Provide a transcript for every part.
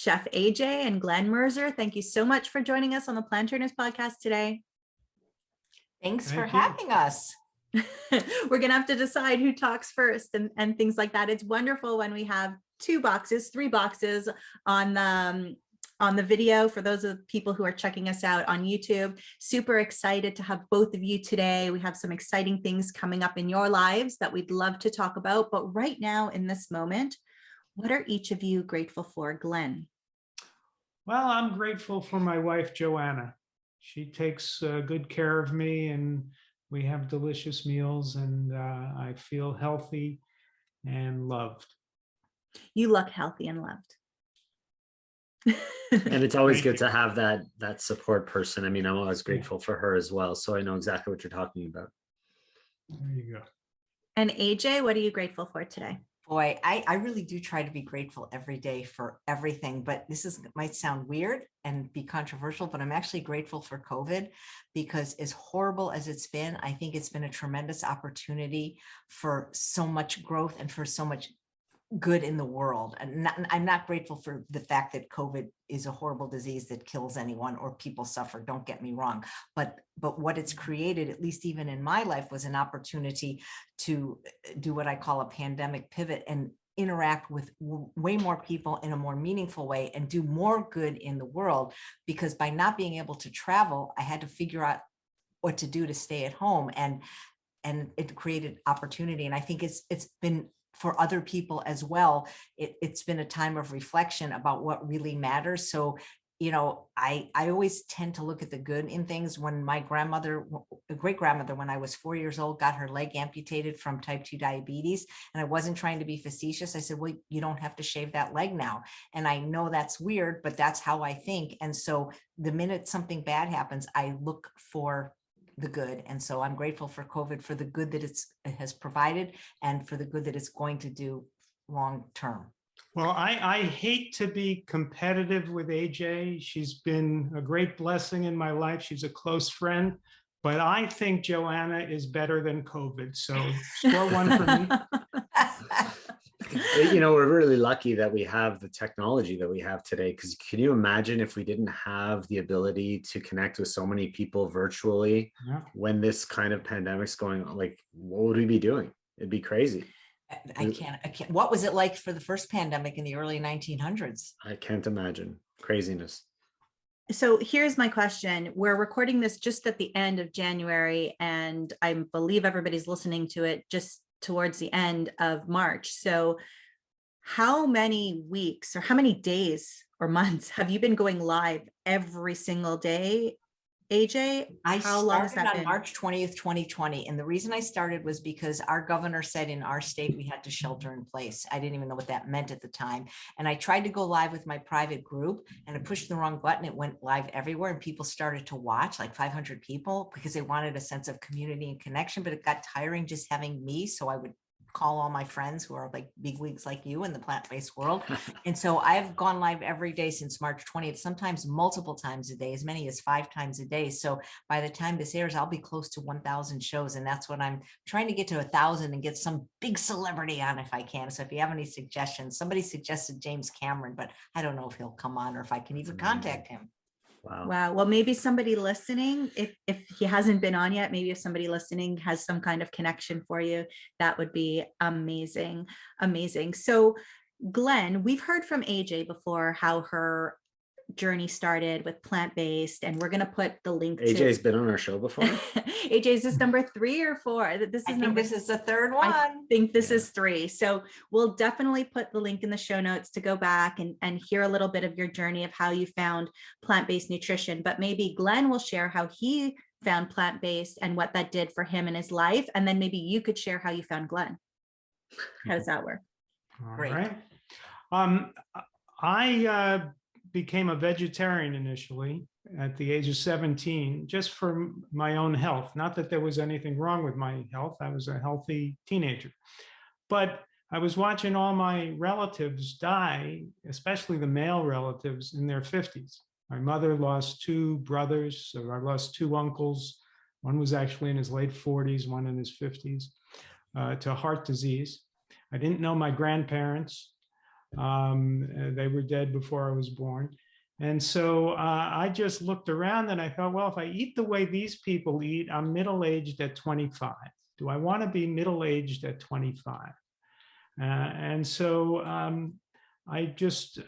Chef AJ and Glen Merzer, thank you so much for joining us on the Plant Turners podcast today. Thanks for having us. We're going to have to decide who talks first and things like that. It's wonderful when we have three boxes on the video for those of the people who are checking us out on YouTube. Super excited to have both of you today. We have some exciting things coming up in your lives that we'd love to talk about. But right now in this moment, what are each of you grateful for? Glen? Well, I'm grateful for my wife, Joanna. She takes good care of me, and we have delicious meals, and I feel healthy and loved. You look healthy and loved. And it's always good to have that support person. I mean, I'm always grateful for her as well. So I know exactly what you're talking about. There you go. And AJ, what are you grateful for today? Boy, I really do try to be grateful every day for everything, but might sound weird and be controversial, but I'm actually grateful for COVID, because as horrible as it's been, I think it's been a tremendous opportunity for so much growth and for so much good in the world. And I'm not grateful for the fact that COVID is a horrible disease that kills anyone or people suffer, don't get me wrong, but what it's created, at least even in my life, was an opportunity to do what I call a pandemic pivot and interact with way more people in a more meaningful way and do more good in the world. Because by not being able to travel, I had to figure out what to do to stay at home, and it created opportunity. And I think it's been, for other people as well, it's been a time of reflection about what really matters. So, you know, I always tend to look at the good in things. When my great grandmother, when I was 4 years old, got her leg amputated from type 2 diabetes, and I wasn't trying to be facetious. I said, well, you don't have to shave that leg now. And I know that's weird, but that's how I think. And so the minute something bad happens, I look for the good. And so I'm grateful for COVID, for the good that it has provided, and for the good that it's going to do long term. Well, I hate to be competitive with AJ. She's been a great blessing in my life. She's a close friend, but I think Joanna is better than COVID. So score one for me. You know, we're really lucky that we have the technology that we have today, because can you imagine if we didn't have the ability to connect with so many people virtually when this kind of pandemic's going on? Like, what would we be doing? It'd be crazy. I can't. What was it like for the first pandemic in the early 1900s? I can't imagine. Craziness. So here's my question. We're recording this just at the end of January, and I believe everybody's listening to it just towards the end of March. So how many weeks or how many days or months have you been going live every single day, AJ? How long has that been? On March 20th, 2020. And the reason I started was because our governor said in our state we had to shelter in place. I didn't even know what that meant at the time. And I tried to go live with my private group, and I pushed the wrong button. It went live everywhere, and people started to watch, like 500 people, because they wanted a sense of community and connection. But it got tiring just having me. So I would call all my friends who are like big wigs like you in the plant-based world. And so I've gone live every day since March 20th, sometimes multiple times a day, as many as 5 times a day. So by the time this airs, I'll be close to 1,000 shows. And that's what I'm trying to get to, 1,000, and get some big celebrity on if I can. So if you have any suggestions, somebody suggested James Cameron, but I don't know if he'll come on or if I can even contact him. Wow. Well, maybe somebody listening, if he hasn't been on yet, maybe if somebody listening has some kind of connection for you, that would be amazing. Amazing. So Glen, we've heard from AJ before how her journey started with plant-based, and we're going to put the link to AJ's been on our show before. AJ's this number 3 or 4. I think this is the third one. I think this is 3. So we'll definitely put the link in the show notes to go back and hear a little bit of your journey of how you found plant-based nutrition. But maybe Glen will share how he found plant-based and what that did for him in his life. And then maybe you could share how you found Glen. How does that work? All Great. right. I became a vegetarian initially at the age of 17, just for my own health. Not that there was anything wrong with my health. I was a healthy teenager. But I was watching all my relatives die, especially the male relatives, in their 50s. My mother lost 2 brothers, so I lost 2 uncles. One was actually in his late 40s, one in his 50s, to heart disease. I didn't know my grandparents. They were dead before I was born. And so I just looked around and I thought, well, if I eat the way these people eat, I'm middle-aged at 25. Do I want to be middle-aged at 25? And so I just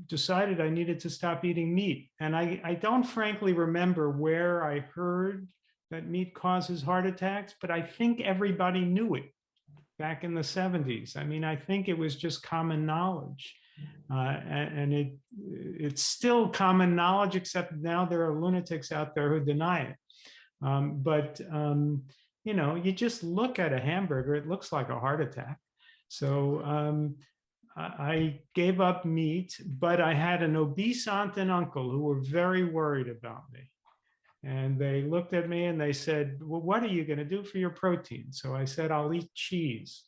decided I needed to stop eating meat. And I don't frankly remember where I heard that meat causes heart attacks, but I think everybody knew it back in the 70s. I mean, I think it was just common knowledge. And it's still common knowledge, except now there are lunatics out there who deny it. You know, you just look at a hamburger, it looks like a heart attack. So I gave up meat, but I had an obese aunt and uncle who were very worried about me. And they looked at me and they said, well, what are you going to do for your protein? So I said, I'll eat cheese.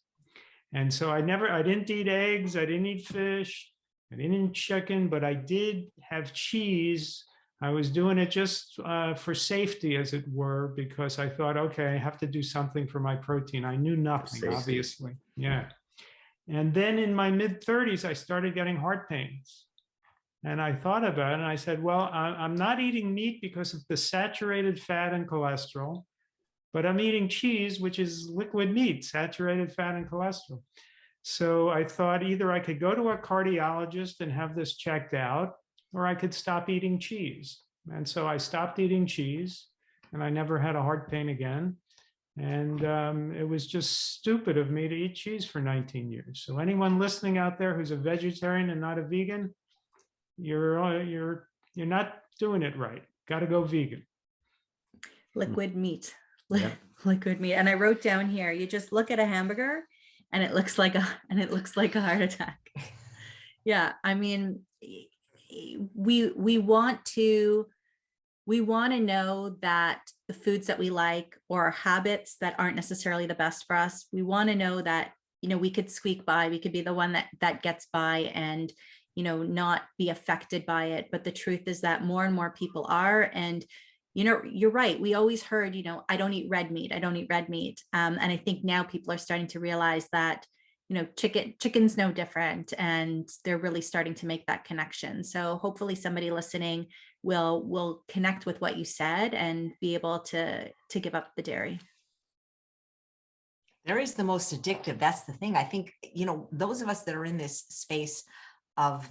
And so I didn't eat eggs, I didn't eat fish, I didn't eat chicken, but I did have cheese. I was doing it just for safety, as it were, because I thought, okay, I have to do something for my protein. I knew nothing, Safety. obviously. Yeah. And then in my mid-30s, I started getting heart pains. And I thought about it and I said, well, I'm not eating meat because of the saturated fat and cholesterol, but I'm eating cheese, which is liquid meat, saturated fat and cholesterol. So I thought either I could go to a cardiologist and have this checked out, or I could stop eating cheese. And so I stopped eating cheese and I never had a heart pain again. And it was just stupid of me to eat cheese for 19 years. So anyone listening out there who's a vegetarian and not a vegan, you're not doing it right. Got to go vegan. Liquid meat. Yeah. Liquid meat. And I wrote down here, you just look at a hamburger and it looks like a heart attack. Yeah. I mean, we want to know that the foods that we like, or our habits that aren't necessarily the best for us, we want to know that, you know, we could squeak by, we could be the one that gets by and, you know, not be affected by it. But the truth is that more and more people are. And, you know, you're right. We always heard, you know, I don't eat red meat. I don't eat red meat. And I think now people are starting to realize that, you know, chicken's no different, and they're really starting to make that connection. So hopefully somebody listening will connect with what you said and be able to give up the dairy. Dairy is the most addictive. That's the thing. I think, you know, those of us that are in this space of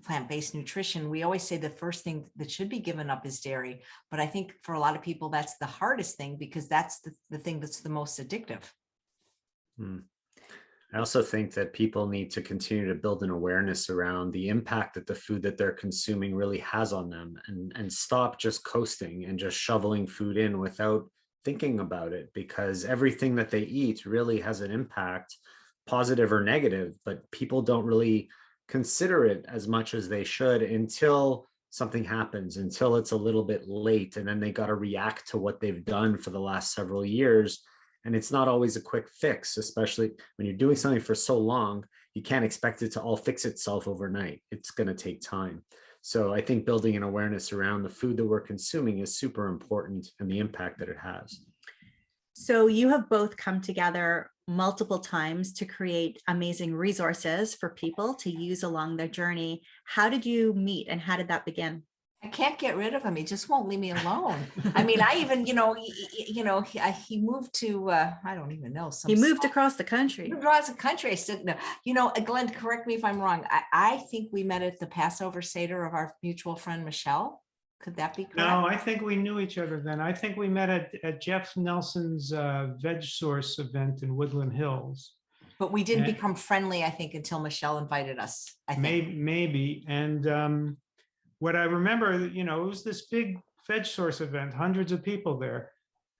plant-based nutrition, we always say the first thing that should be given up is dairy. But I think for a lot of people, that's the hardest thing, because that's the thing that's the most addictive. I also think that people need to continue to build an awareness around the impact that the food that they're consuming really has on them, and stop just coasting and just shoveling food in without thinking about it, because everything that they eat really has an impact, positive or negative, but people don't really consider it as much as they should until something happens, until it's a little bit late, and then they got to react to what they've done for the last several years. And it's not always a quick fix, especially when you're doing something for so long. You can't expect it to all fix itself overnight. It's going to take time. So I think building an awareness around the food that we're consuming is super important, and the impact that it has. So you have both come together multiple times to create amazing resources for people to use along their journey. How did you meet, and how did that begin? I can't get rid of him. He just won't leave me alone. I mean, I even, he moved to, I don't even know. He moved across the country. Across the country. I still know. You know, Glenn, correct me if I'm wrong. I think we met at the Passover Seder of our mutual friend, Michelle. Could that be correct? No, I think we knew each other then. I think we met at Jeff Nelson's Veg Source event in Woodland Hills. But we didn't become friendly, I think, until Michelle invited us. I think. Maybe. And what I remember, you know, it was this big Veg Source event, hundreds of people there.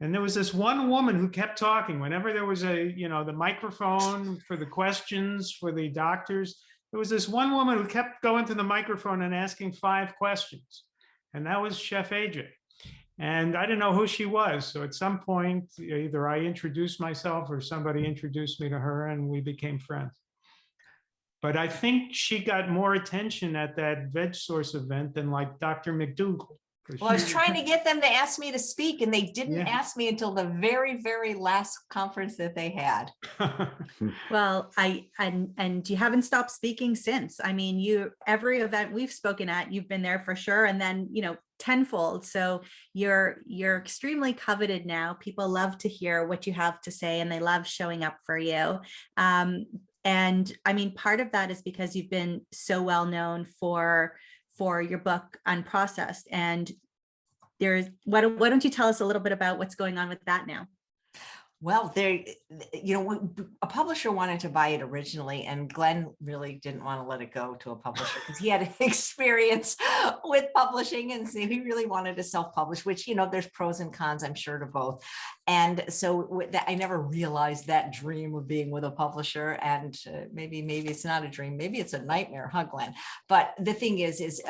And there was this one woman who kept talking whenever there was the microphone for the questions for the doctors. There was this one woman who kept going to the microphone and asking 5 questions. And that was Chef AJ. And I didn't know who she was. So at some point, either I introduced myself or somebody introduced me to her, and we became friends. But I think she got more attention at that Veg Source event than like Dr. McDougall. Well, I was trying to get them to ask me to speak, and they didn't Yeah. ask me until the very, very last conference that they had. Well, and you haven't stopped speaking since. I mean, every event we've spoken at, you've been there for sure. And then, tenfold. So you're extremely coveted now. People love to hear what you have to say, and they love showing up for you. And I mean, part of that is because you've been so well known for your book Unprocessed. And why don't you tell us a little bit about what's going on with that now? Well, a publisher wanted to buy it originally, and Glenn really didn't want to let it go to a publisher because he had experience with publishing, and so he really wanted to self-publish, which, there's pros and cons, I'm sure, to both. And so I never realized that dream of being with a publisher, and maybe it's not a dream, maybe it's a nightmare, huh, Glenn? But the thing is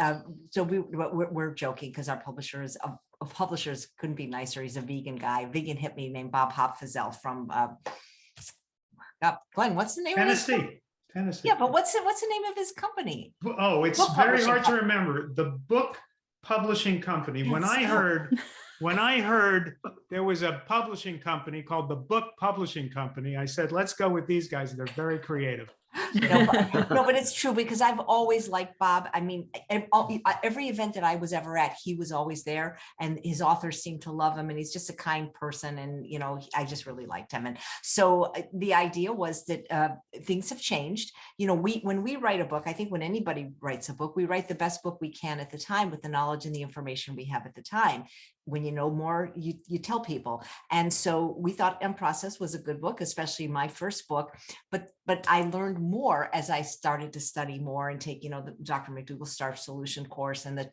so we're joking because our publisher is of publishers couldn't be nicer. He's a vegan guy, vegan hippie named Bob Hopfizel from Glenn. What's the name of his Tennessee. Yeah, but what's the name of his company? Oh, it's Book very publishing hard to company. remember. The Book Publishing Company. When I heard there was a publishing company called the Book Publishing Company, I said, let's go with these guys. They're very creative. No, but it's true, because I've always liked Bob. I mean, every event that I was ever at, he was always there, and his authors seem to love him, and he's just a kind person, and I just really liked him. And so the idea was that things have changed. When we write a book, I think when anybody writes a book, we write the best book we can at the time with the knowledge and the information we have at the time. When you know more, you tell people. And so we thought Unprocessed was a good book, especially my first book. But I learned more as I started to study more and take, the Dr. McDougall Starch Solution course and the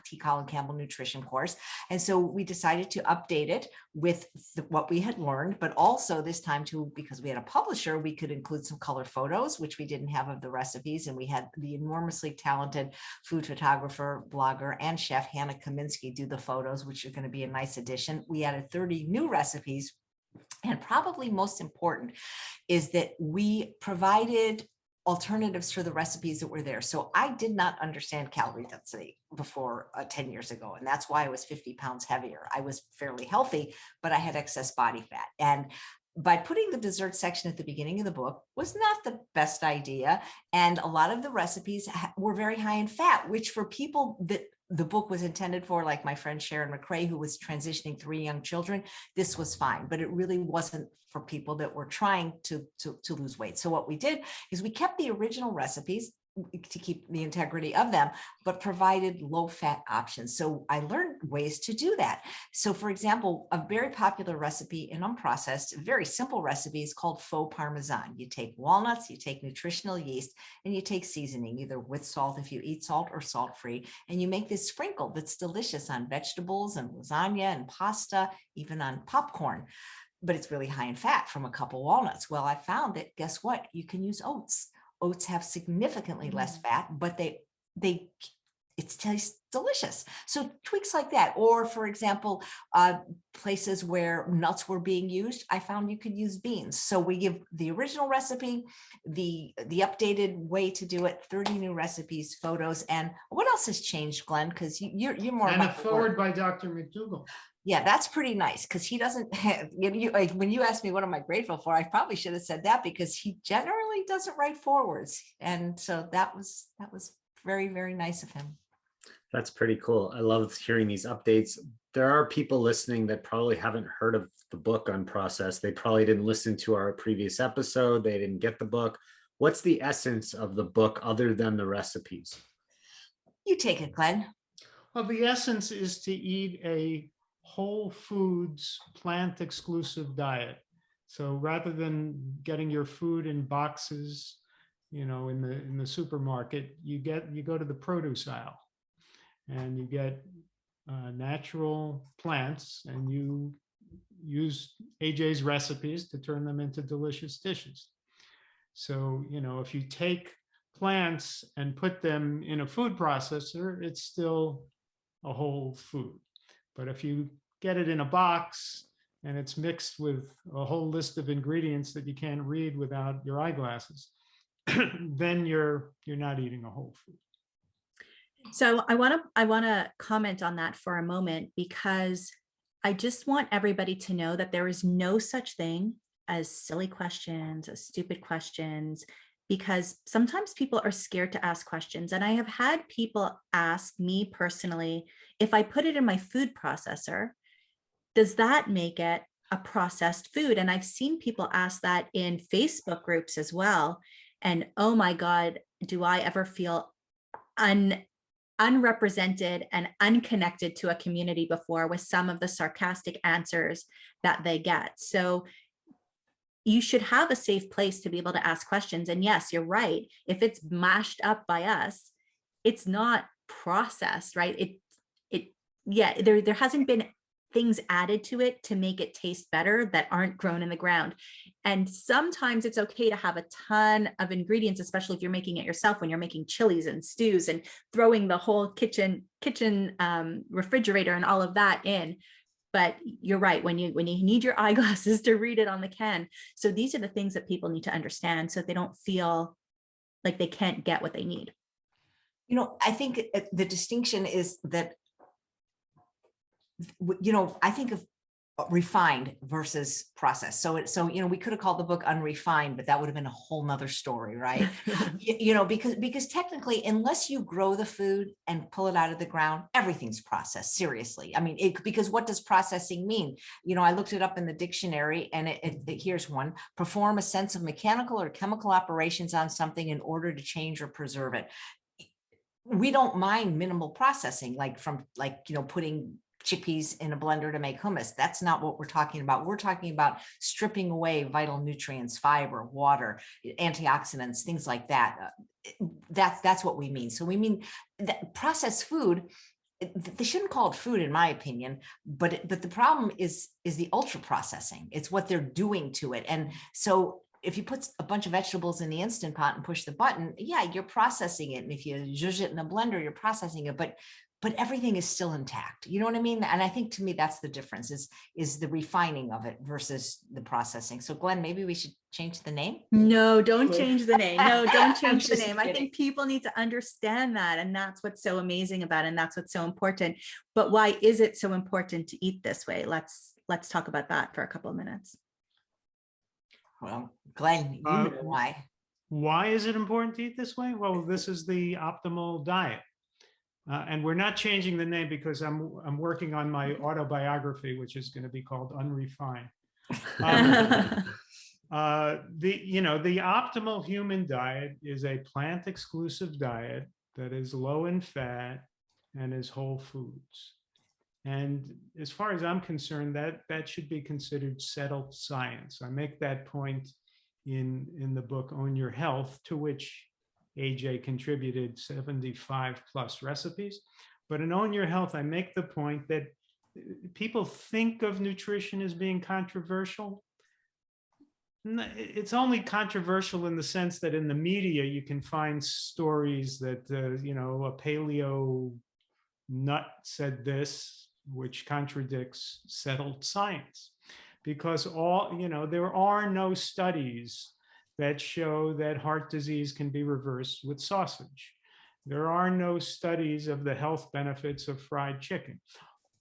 T. Colin Campbell Nutrition course. And so we decided to update it with what we had learned, but also this time because we had a publisher, we could include some color photos, which we didn't have of the recipes. And we had the enormously talented food photographer, blogger, and chef Hannah Kaminsky do the photos, which are going to be a nice addition. We added 30 new recipes. And probably most important is that we provided alternatives for the recipes that were there. So I did not understand calorie density before 10 years ago. And that's why I was 50 pounds heavier. I was fairly healthy, but I had excess body fat. And by putting the dessert section at the beginning of the book was not the best idea. And a lot of the recipes were very high in fat, which for people that the book was intended for, like my friend Sharon McRae, who was transitioning 3 young children, this was fine, but it really wasn't for people that were trying to lose weight. So what we did is we kept the original recipes to keep the integrity of them, but provided low-fat options. So I learned ways to do that. So for example, a very popular recipe in Unprocessed, very simple recipe is called faux parmesan. You take walnuts, you take nutritional yeast, and you take seasoning, either with salt if you eat salt or salt-free, and you make this sprinkle that's delicious on vegetables and lasagna and pasta, even on popcorn. But it's really high in fat from a couple walnuts. Well, I found that, guess what? You can use oats. Oats have significantly less fat, but it tastes delicious. So tweaks like that. Or for example, places where nuts were being used, I found you could use beans. So we give the original recipe, the updated way to do it, 30 new recipes, photos. And what else has changed, Glenn? Because you're more And a about the forward work. by Dr. McDougall. Yeah, that's pretty nice, because he doesn't like, when you asked me what am I grateful for, I probably should have said that, because he generally doesn't write forwards. And so that was very, very nice of him. That's pretty cool. I love hearing these updates. There are people listening that probably haven't heard of the book Unprocessed. They probably didn't listen to our previous episode. They didn't get the book. What's the essence of the book other than the recipes? You take it, Glenn. Well, the essence is to eat a whole foods, plant exclusive diet. So rather than getting your food in boxes, in the supermarket, you go to the produce aisle and you get natural plants, and you use AJ's recipes to turn them into delicious dishes. So, if you take plants and put them in a food processor, it's still a whole food. But if you get it in a box and it's mixed with a whole list of ingredients that you can't read without your eyeglasses, then you're not eating a whole food. So I want to comment on that for a moment, because I just want everybody to know that there is no such thing as silly questions, as stupid questions, because sometimes people are scared to ask questions. And I have had people ask me personally, if I put it in my food processor, does that make it a processed food? And I've seen people ask that in Facebook groups as well. And oh my God, do I ever feel unrepresented and unconnected to a community before with some of the sarcastic answers that they get. So you should have a safe place to be able to ask questions. And yes, you're right. If it's mashed up by us, it's not processed, right? Yeah, there hasn't been things added to it to make it taste better that aren't grown in the ground. And sometimes it's okay to have a ton of ingredients, especially if you're making it yourself, when you're making chilies and stews and throwing the whole kitchen refrigerator and all of that in. But you're right, when you need your eyeglasses to read it on the can. So these are the things that people need to understand so they don't feel like they can't get what they need. You know, I think the distinction is that, you know, I think of refined versus processed. So, you know, we could have called the book Unrefined, but that would have been a whole nother story, right? You know, because technically, unless you grow the food and pull it out of the ground, everything's processed. Seriously. I mean, because what does processing mean? You know, I looked it up in the dictionary, and here's one: perform a sense of mechanical or chemical operations on something in order to change or preserve it. We don't mind minimal processing, like you know, putting chickpeas in a blender to make hummus. That's not what we're talking about. We're talking about stripping away vital nutrients, fiber, water, antioxidants, things like that. That's what we mean. So we mean that processed food, they shouldn't call it food, in my opinion, but the problem is the ultra processing. It's what they're doing to it. And so if you put a bunch of vegetables in the Instant Pot and push the button, yeah, you're processing it. And if you zhuzh it in a blender, you're processing it, but everything is still intact. You know what I mean? And I think, to me, that's the difference, is the refining of it versus the processing. So Glenn, maybe we should change the name. No, don't change the name. No, don't change the name. Kidding. I think people need to understand that. And that's what's so amazing about it. And that's what's so important. But why is it so important to eat this way? Let's talk about that for a couple of minutes. Well, Glenn, you know why. Why is it important to eat this way? Well, this is the optimal diet. And we're not changing the name because I'm working on my autobiography, which is going to be called Unrefined. The optimal human diet is a plant-exclusive diet that is low in fat and is whole foods. And as far as I'm concerned, that should be considered settled science. I make that point in the book Own Your Health, to which AJ contributed 75 plus recipes. But in Own Your Health, I make the point that people think of nutrition as being controversial. It's only controversial in the sense that in the media, you can find stories that, you know, a paleo nut said this, which contradicts settled science. Because there are no studies that show that heart disease can be reversed with sausage. There are no studies of the health benefits of fried chicken.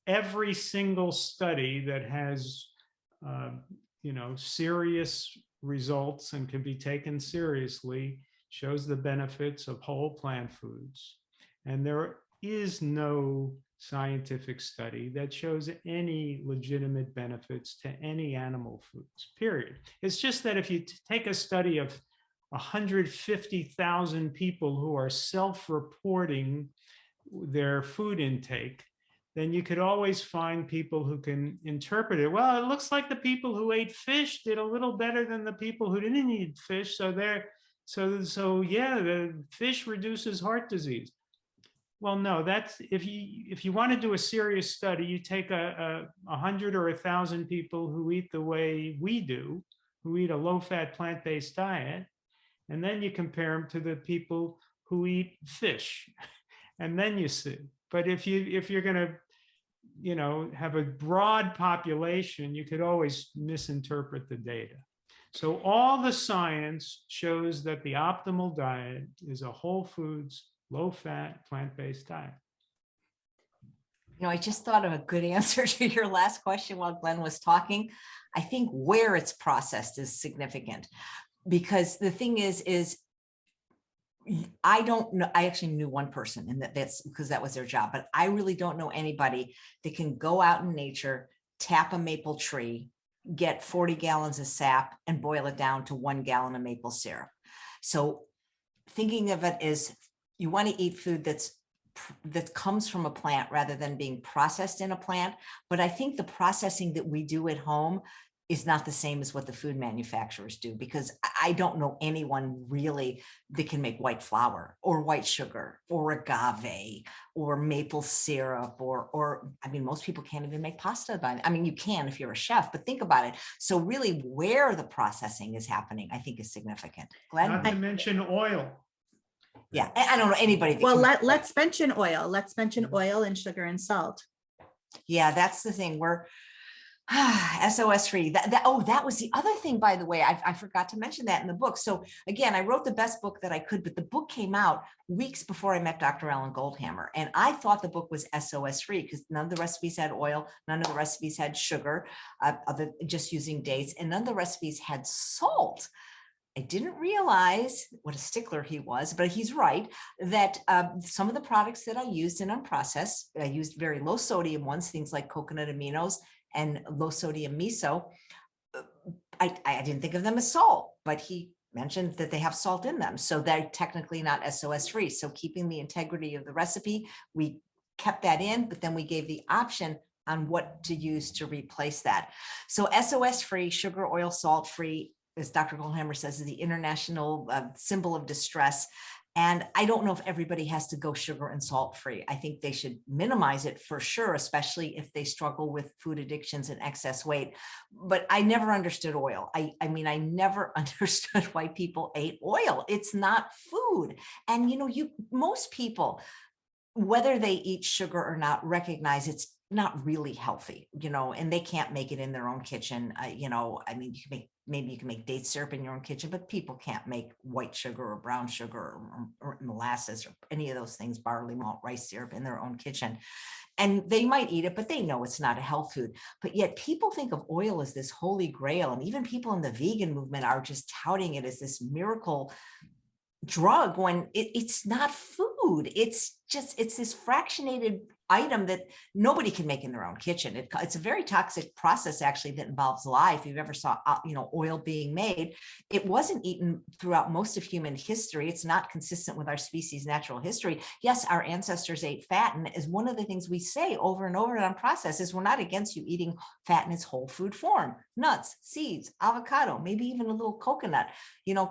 Every single study that has, serious results and can be taken seriously shows the benefits of whole plant foods. And there is no scientific study that shows any legitimate benefits to any animal foods, period. It's just that if you take a study of 150,000 people who are self-reporting their food intake, then you could always find people who can interpret it. Well, it looks like the people who ate fish did a little better than the people who didn't eat fish. So the fish reduces heart disease. Well, no, that's if you want to do a serious study, you take 100 or 1,000 people who eat the way we do, who eat a low-fat plant-based diet, and then you compare them to the people who eat fish, and then you see. But if you're going to, have a broad population, you could always misinterpret the data. So all the science shows that the optimal diet is a whole foods, low-fat, plant-based diet. I just thought of a good answer to your last question while Glenn was talking. I think where it's processed is significant, because the thing is I don't know. I actually knew one person, and that's because that was their job, but I really don't know anybody that can go out in nature, tap a maple tree, get 40 gallons of sap and boil it down to 1 gallon of maple syrup. So thinking of it as you want to eat food that comes from a plant rather than being processed in a plant. But I think the processing that we do at home is not the same as what the food manufacturers do, because I don't know anyone really that can make white flour or white sugar or agave or maple syrup or I mean, most people can't even make pasta. I mean, you can if you're a chef, but think about it. So really where the processing is happening, I think is significant. Glenn? Not to mention oil. Yeah, I don't know anybody. That Well, can- let's mention oil. Let's mention oil and sugar and salt. Yeah, that's the thing. We're SOS free. That was the other thing, by the way. I forgot to mention that in the book. So again, I wrote the best book that I could, but the book came out weeks before I met Dr. Alan Goldhammer. And I thought the book was SOS free because none of the recipes had oil, none of the recipes had sugar, other just using dates, and none of the recipes had salt. I didn't realize what a stickler he was, but he's right that some of the products that I used in Unprocessed, I used very low sodium ones, things like coconut aminos and low sodium miso. I didn't think of them as salt, but he mentioned that they have salt in them. So they're technically not SOS free. So keeping the integrity of the recipe, we kept that in, but then we gave the option on what to use to replace that. So SOS free, sugar, oil, salt free, as Dr. Goldhammer says, is the international symbol of distress. And I don't know if everybody has to go sugar and salt free. I think they should minimize it for sure, especially if they struggle with food addictions and excess weight. But I never understood oil. I mean, I never understood why people ate oil. It's not food. And most people, whether they eat sugar or not, recognize it's not really healthy, and they can't make it in their own kitchen. I mean, maybe you can make date syrup in your own kitchen, but people can't make white sugar or brown sugar or molasses or any of those things, barley malt, rice syrup in their own kitchen. And they might eat it, but they know it's not a health food. But yet people think of oil as this holy grail. And even people in the vegan movement are just touting it as this miracle drug when it's not food. It's this fractionated item that nobody can make in their own kitchen. It's a very toxic process actually that involves lye. If you've ever saw oil being made, it wasn't eaten throughout most of human history. It's not consistent with our species' natural history. Yes, our ancestors ate fat, and is one of the things we say over and over on Process is we're not against you eating fat in its whole food form. Nuts, seeds, avocado, maybe even a little coconut,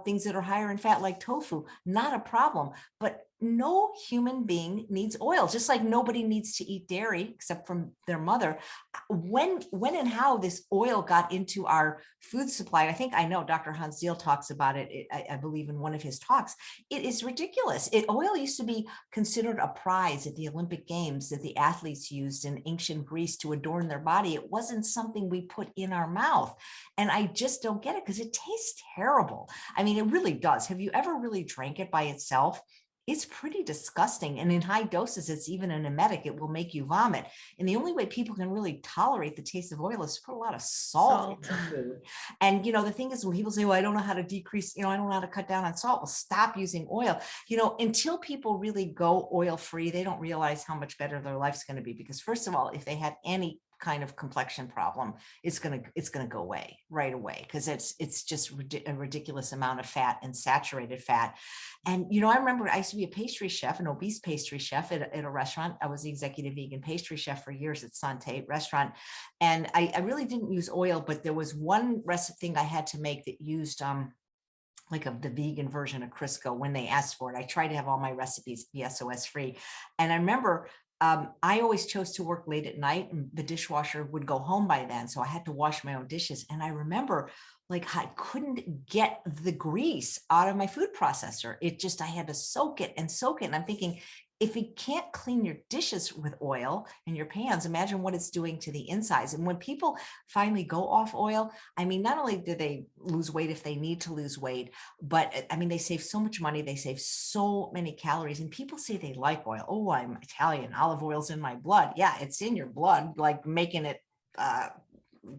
things that are higher in fat like tofu, not a problem. But no human being needs oil, just like nobody needs to eat dairy except from their mother. When and how this oil got into our food supply, I know Dr. Hans Zeil talks about it, I believe in one of his talks. It is ridiculous. Oil used to be considered a prize at the Olympic Games that the athletes used in ancient Greece to adorn their body. It wasn't something we put in our mouth. And I just don't get it because it tastes terrible. I mean, it really does. Have you ever really drank it by itself? It's pretty disgusting. And in high doses, it's even an emetic. It will make you vomit. And the only way people can really tolerate the taste of oil is to put a lot of salt in the food. And, the thing is, when people say, well, I don't know how to decrease, I don't know how to cut down on salt. Well, stop using oil. Until people really go oil free, they don't realize how much better their life's going to be. Because first of all, if they had any kind of complexion problem, it's gonna go away right away, because it's just a ridiculous amount of fat and saturated fat. And I remember I used to be a pastry chef, an obese pastry chef at a restaurant. I was the executive vegan pastry chef for years at Santé restaurant, and I really didn't use oil, but there was one recipe thing I had to make that used the vegan version of Crisco when they asked for it. I tried to have all my recipes be SOS free, and I remember I always chose to work late at night, and the dishwasher would go home by then. So I had to wash my own dishes. And I remember I couldn't get the grease out of my food processor. I had to soak it. And I'm thinking, if you can't clean your dishes with oil in your pans, imagine what it's doing to the insides. And when people finally go off oil, I mean, not only do they lose weight if they need to lose weight, but I mean, they save so much money, they save so many calories. And people say they like oil. Oh, I'm Italian, olive oil's in my blood. Yeah, it's in your blood, like making it,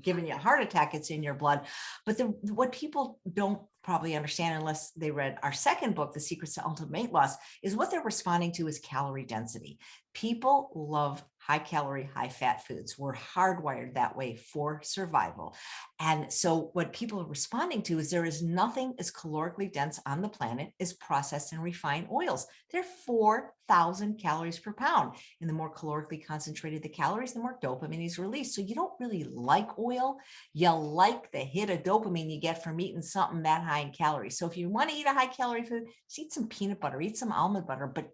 giving you a heart attack, it's in your blood. But what people don't probably understand, unless they read our second book, The Secrets to Ultimate Weight Loss, is what they're responding to is calorie density. People love high calorie, high fat foods. We're hardwired that way for survival. And so what people are responding to is there is nothing as calorically dense on the planet as processed and refined oils. They're 4,000 calories per pound. And the more calorically concentrated the calories, the more dopamine is released. So you don't really like oil. You like the hit of dopamine you get from eating something that high in calories. So if you want to eat a high calorie food, just eat some peanut butter, eat some almond butter, but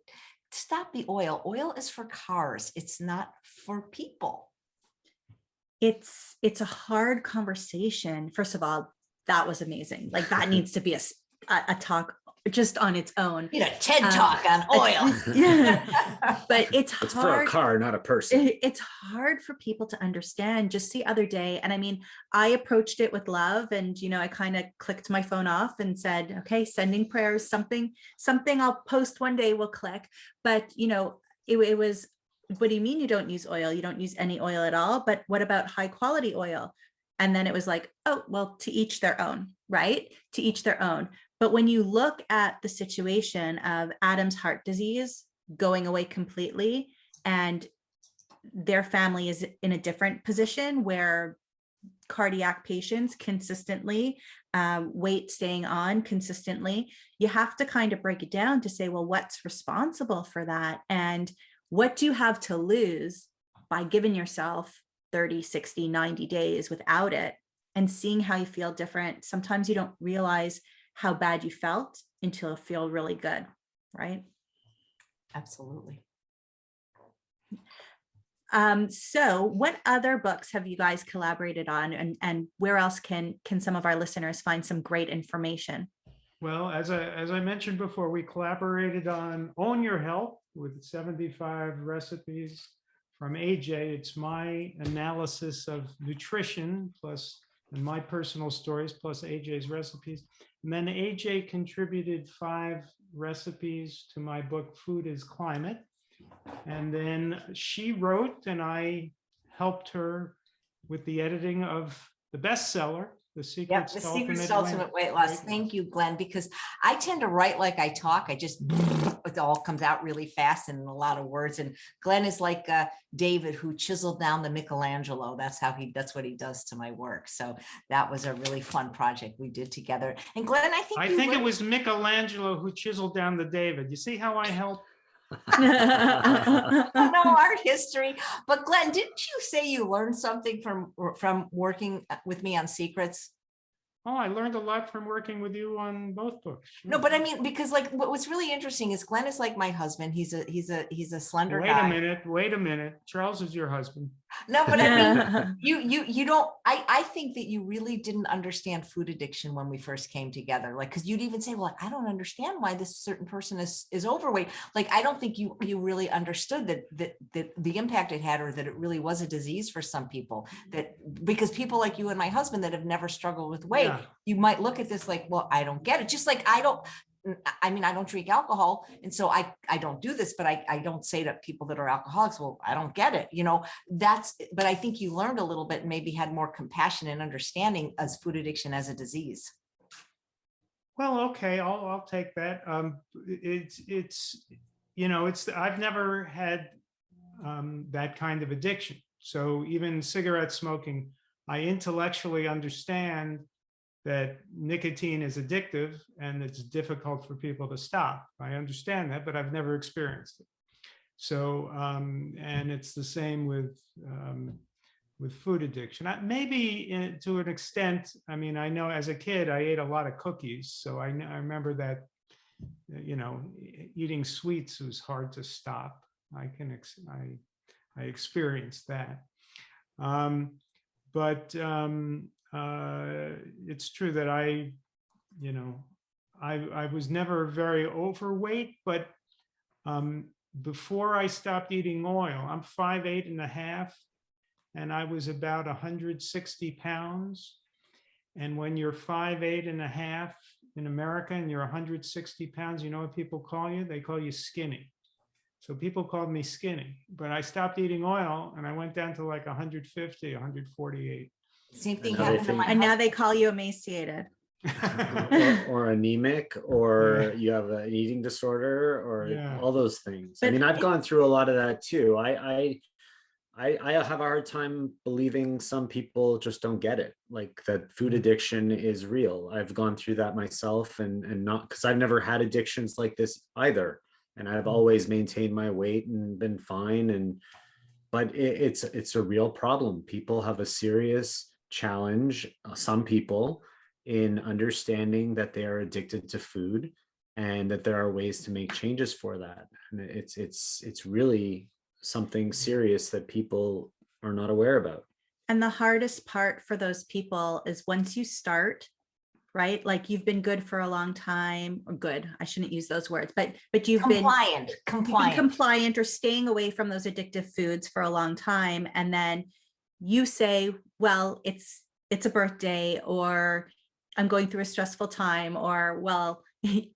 stop the oil. Oil is for cars. It's not for people. It's a hard conversation. First of all, that was amazing. Like that needs to be a talk just on its own. You know, TED Talk on oil. Yeah. But it's hard. It's for a car, not a person. It's hard for people to understand. Just the other day, and I mean, I approached it with love, and you know, I kind of clicked my phone off and said, okay, sending prayers, something I'll post one day will click. But you know, it was, what do you mean you don't use oil? You don't use any oil at all? But what about high quality oil? And then it was like, oh, well, to each their own, right? To each their own. But when you look at the situation of Adam's heart disease going away completely, and their family is in a different position where cardiac patients consistently, weight staying on consistently, you have to kind of break it down to say, well, what's responsible for that? And what do you have to lose by giving yourself 30, 60, 90 days without it and seeing how you feel different? Sometimes you don't realize how bad you felt until you feel really good, right? Absolutely. So what other books have you guys collaborated on, and where else can some of our listeners find some great information? Well, as I mentioned before, we collaborated on Own Your Health with 75 recipes from AJ. It's my analysis of nutrition plus and my personal stories plus AJ's recipes. And then AJ contributed 5 recipes to my book, Food is Climate. And then she wrote, and I helped her with the editing of the bestseller, The Secrets to Ultimate Weight Loss. Thank you, Glenn, because I tend to write like I talk. I just, it all comes out really fast and in a lot of words. And Glenn is like David, who chiseled down the Michelangelo. That's what he does to my work. So that was a really fun project we did together. And Glenn, I think it was Michelangelo who chiseled down the David. You see how I help? No art history. But Glenn, didn't you say you learned something from working with me on secrets? Oh, I learned a lot from working with you on both books. No, but I mean, because like what's really interesting is Glenn is like my husband. He's a slender guy. Wait a minute. Charles is your husband. No, but I mean, you don't, I think that you really didn't understand food addiction when we first came together. Like, cause you'd even say, well, I don't understand why this certain person is overweight. Like, I don't think you really understood that the impact it had, or that it really was a disease for some people, that because people like you and my husband that have never struggled with weight, you might look at this like, well, I don't get it. Just like I don't drink alcohol. And so I don't do this, but I don't say to people that are alcoholics, well, I don't get it. You know, but I think you learned a little bit and maybe had more compassion and understanding as food addiction as a disease. Well, okay, I'll take that. I've never had that kind of addiction. So even cigarette smoking, I intellectually understand that nicotine is addictive and it's difficult for people to stop. I understand that, but I've never experienced it. So, and it's the same with food addiction. Maybe to an extent, I mean, I know as a kid, I ate a lot of cookies. So I remember that, eating sweets was hard to stop. I experienced that. It's true that I was never very overweight, but before I stopped eating oil, I'm 5'8.5", and I was about 160 pounds. And when you're 5'8.5" in America and you're 160 pounds, you know what people call you? They call you skinny. So people called me skinny, but I stopped eating oil and I went down to like 150, 148. Same thing And now they happened to think- my And now they husband. call you emaciated. or anemic, or you have an eating disorder, or Yeah. all those things. I But mean, I've gone through a lot of that too. I have a hard time believing some people just don't get it, like that food addiction is real. I've gone through that myself, and not because I've never had addictions like this either. And I've always maintained my weight and been fine. But it's a real problem. People have a serious challenge, some people, in understanding that they are addicted to food, and that there are ways to make changes for that. And it's really something serious that people are not aware about. And the hardest part for those people is once you start, right? Like you've been good for a long time, or good, I shouldn't use those words, but you've been compliant or staying away from those addictive foods for a long time. And then you say, well, it's a birthday, or I'm going through a stressful time, or well,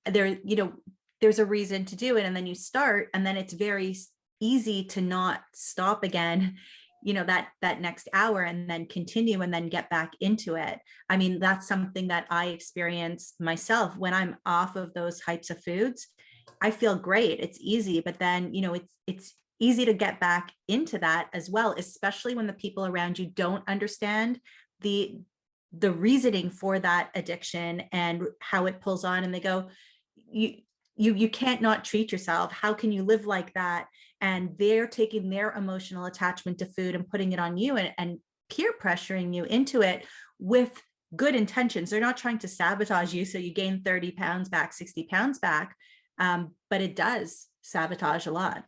there's a reason to do it. And then you start, and then it's very easy to not stop again, that next hour, and then continue and then get back into it. I mean, that's something that I experience myself when I'm off of those types of foods. I feel great. It's easy, but then, it's easy to get back into that as well, especially when the people around you don't understand the reasoning for that addiction and how it pulls on, and they go, you can't not treat yourself. How can you live like that? And they're taking their emotional attachment to food and putting it on you, and peer pressuring you into it with good intentions. They're not trying to sabotage you so you gain 30 pounds back, 60 pounds back, but it does sabotage a lot.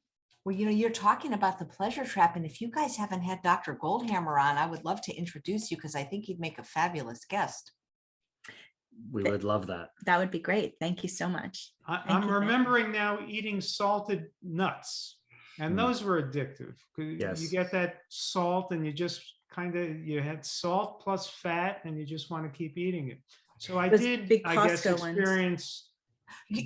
Well, you're talking about the pleasure trap. And if you guys haven't had Dr. Goldhammer on, I would love to introduce you, because I think he'd make a fabulous guest. We would love that. That would be great. Thank you so much. I'm remembering now eating salted nuts, and those were addictive. Yes. You get that salt, and you just you had salt plus fat, and you just want to keep eating it. So I did, I guess, experience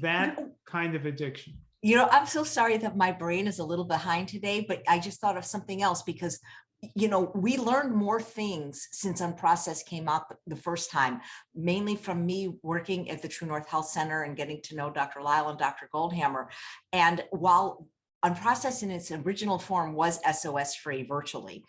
that kind of addiction. I'm so sorry that my brain is a little behind today, but I just thought of something else, because we learned more things since Unprocessed came out the first time, mainly from me working at the True North Health Center and getting to know Dr. Lyle and Dr. Goldhammer. And while Unprocessed in its original form was SOS free virtually,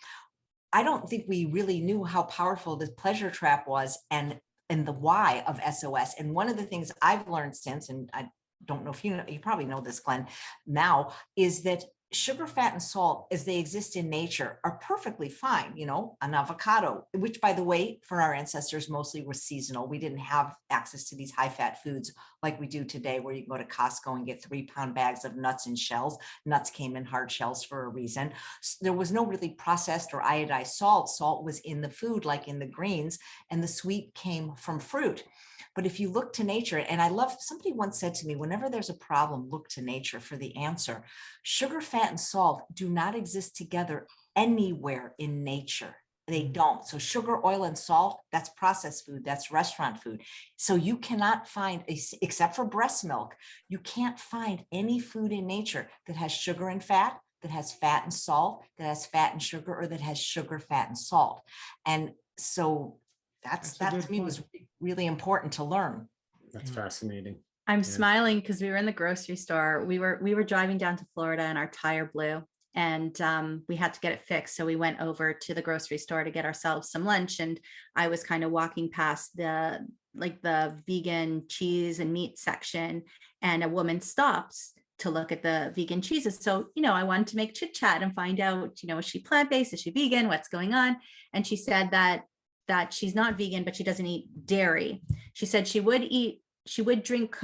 I don't think we really knew how powerful the pleasure trap was, and the why of SOS. And one of the things I've learned since, and I don't know if you probably know this, Glenn, now, is that sugar, fat, and salt, as they exist in nature, are perfectly fine. An avocado, which, by the way, for our ancestors mostly was seasonal. We didn't have access to these high fat foods like we do today, where you can go to Costco and get 3-pound bags of nuts in shells. Nuts came in hard shells for a reason. There was no really processed or iodized salt. Salt was in the food, like in the greens, and the sweet came from fruit. But if you look to nature, and somebody once said to me, whenever there's a problem, look to nature for the answer. Sugar, fat, and salt do not exist together anywhere in nature. They don't. So sugar, oil, and salt, that's processed food, that's restaurant food. So you cannot find, except for breast milk, you can't find any food in nature that has sugar and fat, that has fat and salt, that has fat and sugar, or that has sugar, fat, and salt. And so that to me was really important to learn. That's fascinating. I'm smiling because we were in the grocery store. We were driving down to Florida, and our tire blew, and we had to get it fixed. So we went over to the grocery store to get ourselves some lunch. And I was kind of walking past the vegan cheese and meat section, and a woman stops to look at the vegan cheeses. So, I wanted to make chit chat and find out, is she plant-based? Is she vegan? What's going on? And she said that she's not vegan, but she doesn't eat dairy. She said she would drink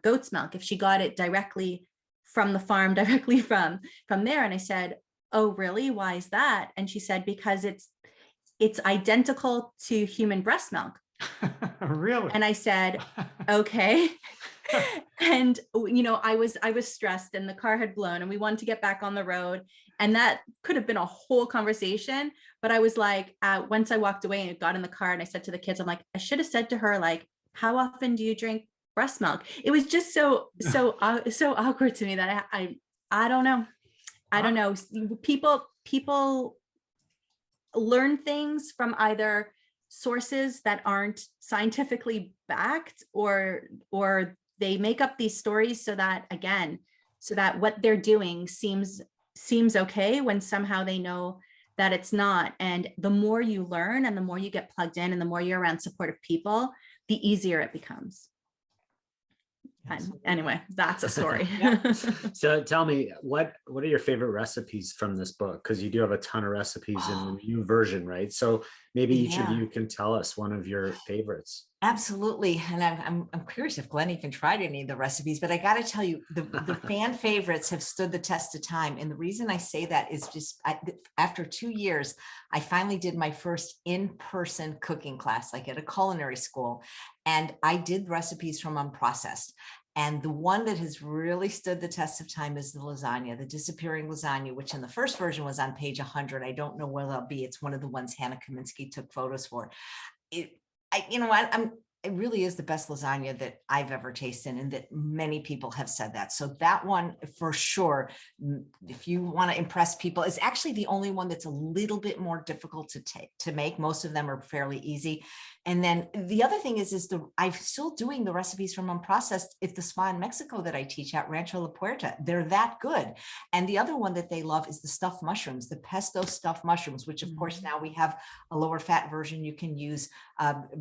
goat's milk if she got it directly from the farm, directly from there. And I said, oh, really? Why is that? And she said, because it's identical to human breast milk. Really? And I said, okay. And, I was stressed and the car had blown and we wanted to get back on the road. And that could have been a whole conversation. But I was like, once I walked away and got in the car and I said to the kids, I'm like, I should have said to her, like, how often do you drink breast milk? It was just so awkward to me that I don't know. I don't know. People learn things from either sources that aren't scientifically backed, or they make up these stories so that what they're doing seems okay when somehow they know that it's not. And the more you learn and the more you get plugged in and the more you're around supportive people, the easier it becomes. And anyway, that's a story. So tell me, what are your favorite recipes from this book? Because you do have a ton of recipes in the new version, right? So maybe each of you can tell us one of your favorites. Absolutely. And I'm curious if Glenn even tried any of the recipes, but I got to tell you, the fan favorites have stood the test of time. And the reason I say that is just after 2 years, I finally did my first in-person cooking class, like at a culinary school. And I did recipes from Unprocessed. And the one that has really stood the test of time is the lasagna, the disappearing lasagna, which in the first version was on page 100. I don't know where that'll be. It's one of the ones Hannah Kaminsky took photos for. It really is the best lasagna that I've ever tasted, and that many people have said that. So that one for sure, if you want to impress people, is actually the only one that's a little bit more difficult to make. Most of them are fairly easy. And then the other thing is I'm still doing the recipes from Unprocessed at the spa in Mexico that I teach at Rancho La Puerta. They're that good. And the other one that they love is the stuffed mushrooms, the pesto stuffed mushrooms, which of course now we have a lower fat version. You can use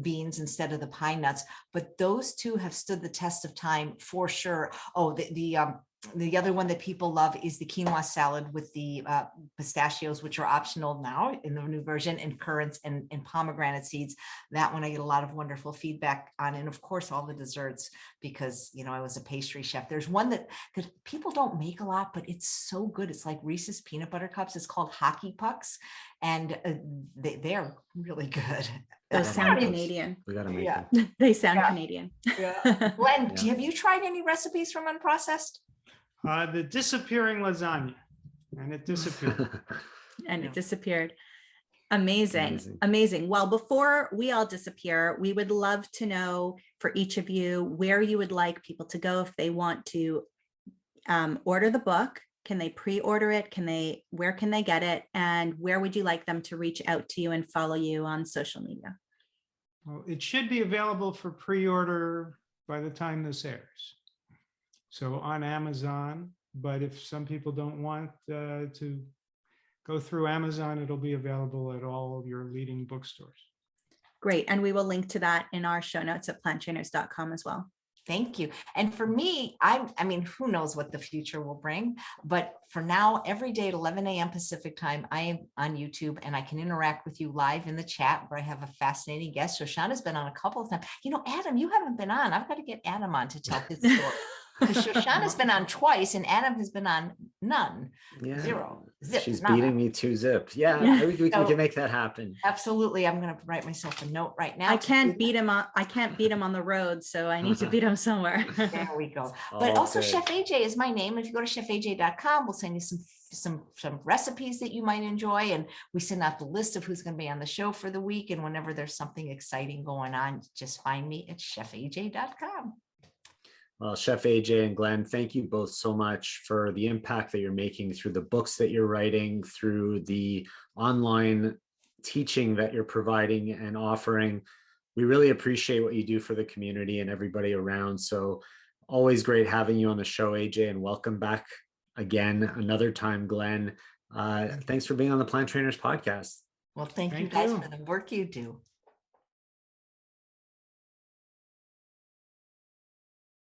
beans instead of the pine nuts, but those two have stood the test of time for sure. Oh, the other one that people love is the quinoa salad with the pistachios, which are optional now in the new version, and currants and pomegranate seeds. That one I get a lot of wonderful feedback on. And of course, all the desserts, because, I was a pastry chef. There's one that people don't make a lot, but it's so good. It's like Reese's peanut butter cups. It's called hockey pucks. And they're really good. Those sound Canadian. We got to make them. They sound Canadian. Yeah. Glenn, have you tried any recipes from Unprocessed? The disappearing lasagna, and it disappeared. And it disappeared. Amazing. Well, before we all disappear, we would love to know for each of you where you would like people to go if they want to order the book. Can they pre-order it? Where can they get it? And where would you like them to reach out to you and follow you on social media? Well, it should be available for pre-order by the time this airs. So on Amazon, but if some people don't want to go through Amazon, it'll be available at all of your leading bookstores. Great. And we will link to that in our show notes at planttrainers.com as well. Thank you. And for me, I mean, who knows what the future will bring, but for now, every day at 11 a.m. Pacific time, I am on YouTube and I can interact with you live in the chat where I have a fascinating guest. Shoshana's been on a couple of times. Adam, you haven't been on. I've got to get Adam on to tell his story. Because Shoshana's been on twice and Adam has been on none. Yeah. Zero. She's beating me 2-0. Yeah, we can make that happen. Absolutely. I'm going to write myself a note right now. I can't beat him on the road, so I need to beat him somewhere. There we go. But also Chef AJ is my name. If you go to chefaj.com, we'll send you some recipes that you might enjoy, and we send out the list of who's going to be on the show for the week. And whenever there's something exciting going on, just find me at chefaj.com. Well, Chef AJ and Glenn, thank you both so much for the impact that you're making through the books that you're writing, through the online teaching that you're providing and offering. We really appreciate what you do for the community and everybody around. So always great having you on the show, AJ, and welcome back again another time, Glenn. Thanks for being on the Plant Trainers podcast. Well, thank you guys for the work you do.